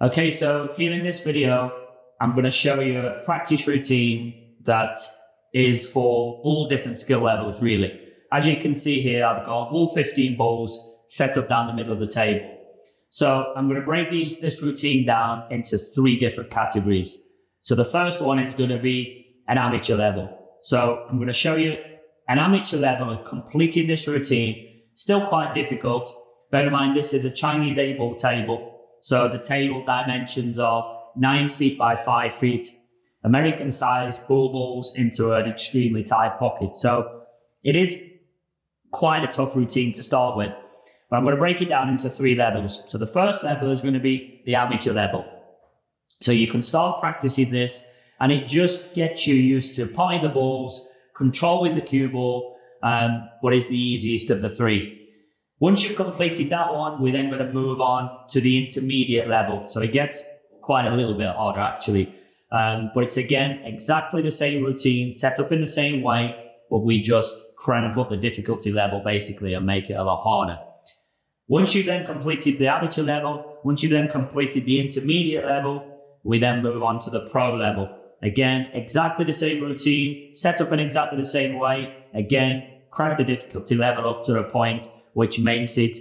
Okay, so here in this video, I'm going to show you a practice routine that is for all different skill levels, really. As you can see here, I've got all 15 balls set up down the middle of the table. So I'm going to break this routine down into 3 different categories. So the first one is going to be an amateur level. So I'm going to show you an amateur level of completing this routine. Still quite difficult. Bear in mind, this is a Chinese 8-ball table. So the table dimensions are 9 feet by 5 feet, American size pool balls into an extremely tight pocket. So it is quite a tough routine to start with, but I'm going to break it down into 3 levels. So the first level is going to be the amateur level. So you can start practicing this and it just gets you used to potting the balls, controlling the cue ball, but it's the easiest of the 3. Once you've completed that one, we're then going to move on to the intermediate level. So it gets quite a little bit harder actually. But it's again, exactly the same routine, set up in the same way, but we just crank up the difficulty level basically and make it a lot harder. Once you've then completed the amateur level, once you've then completed the intermediate level, we then move on to the pro level. Again, exactly the same routine, set up in exactly the same way. Again, crank the difficulty level up to a point which makes it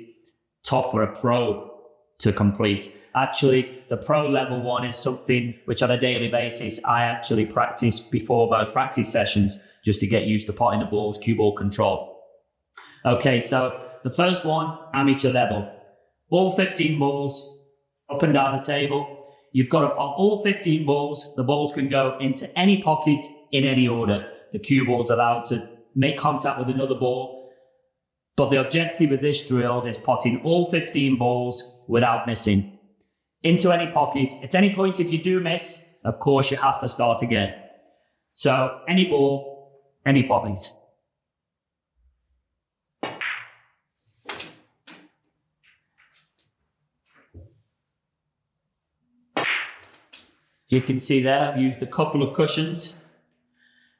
tough for a pro to complete. Actually, the pro level one is something which on a daily basis, I actually practice before those practice sessions just to get used to potting the balls, cue ball control. Okay, so the first one, amateur level. All 15 balls up and down the table. You've got to pot all 15 balls. The balls can go into any pocket in any order. The cue ball's allowed to make contact with another ball. But the objective of this drill is potting all 15 balls without missing into any pocket. At any point, if you do miss, of course, you have to start again. So any ball, any pocket. You can see there, I've used a couple of cushions.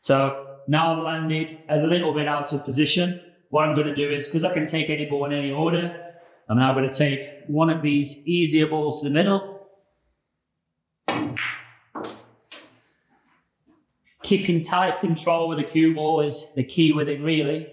So now I've landed a little bit out of position. What I'm going to do is, because I can take any ball in any order, I'm now going to take one of these easier balls to the middle. Keeping tight control with the cue ball is the key with it, really.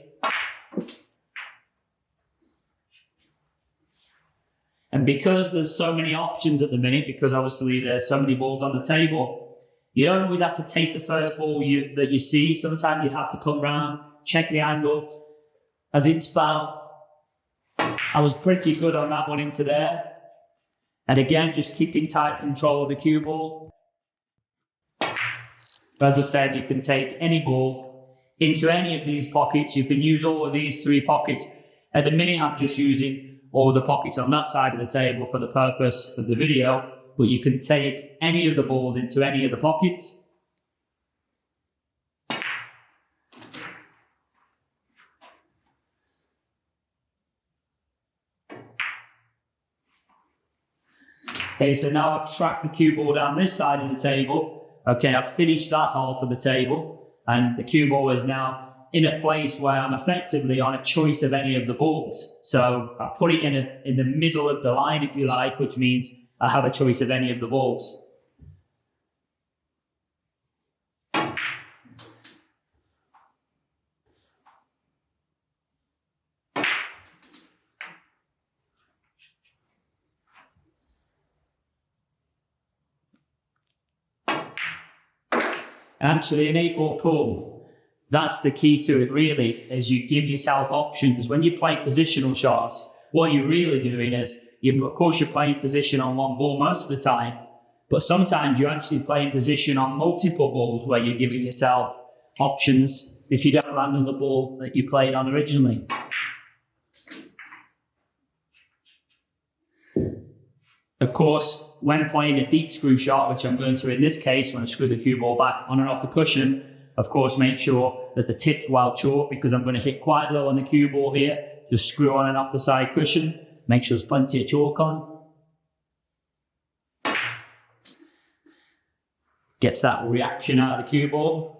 And because there's so many options at the minute, because obviously there's so many balls on the table, you don't always have to take the first ball that you see. Sometimes you have to come round, check the angle. As it's foul, I was pretty good on that one into there. And again, just keeping tight control of the cue ball. As I said, you can take any ball into any of these pockets. You can use all of these 3 pockets. At the minute, I'm just using all the pockets on that side of the table for the purpose of the video, but you can take any of the balls into any of the pockets. Okay, so now I've tracked the cue ball down this side of the table. Okay, I've finished that half of the table, and the cue ball is now in a place where I'm effectively on a choice of any of the balls. So I put it in the middle of the line, if you like, which means I have a choice of any of the balls. Actually, an 8-ball pool, that's the key to it really, is you give yourself options. When you play positional shots, what you're really doing is, of course you're playing position on one ball most of the time, but sometimes you're actually playing position on multiple balls where you're giving yourself options if you don't land on the ball that you played on originally. Of course, when playing a deep screw shot, which I'm going to in this case, when I screw the cue ball back on and off the cushion, of course, make sure that the tip's well chalked because I'm going to hit quite low on the cue ball here. Just screw on and off the side cushion. Make sure there's plenty of chalk on. Gets that reaction out of the cue ball.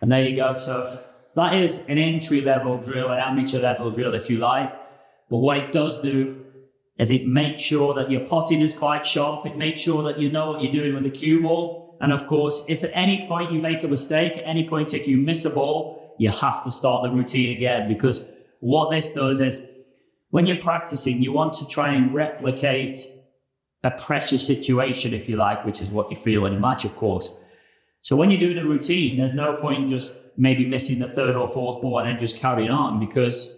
And there you go. So that is an entry level drill, an amateur level drill, if you like. But what it does do is it makes sure that your potting is quite sharp. It makes sure that you know what you're doing with the cue ball. And of course, if at any point you make a mistake, at any point if you miss a ball, you have to start the routine again, because what this does is when you're practicing, you want to try and replicate a pressure situation, if you like, which is what you feel in a match, of course. So when you're doing a routine, there's no point just maybe missing the third or fourth ball and then just carrying on, because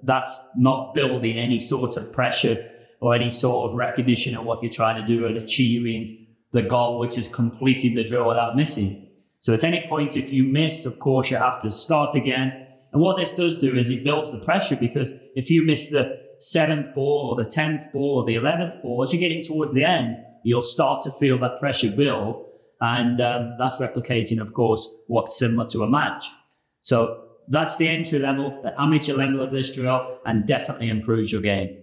that's not building any sort of pressure or any sort of recognition of what you're trying to do and achieving the goal, which is completing the drill without missing. So at any point, if you miss, of course, you have to start again. And what this does do is it builds the pressure, because if you miss the 7th ball or the 10th ball or the 11th ball, as you're getting towards the end, you'll start to feel that pressure build. And that's replicating, of course, what's similar to a match. So that's the entry level, the amateur level of this drill, and definitely improves your game.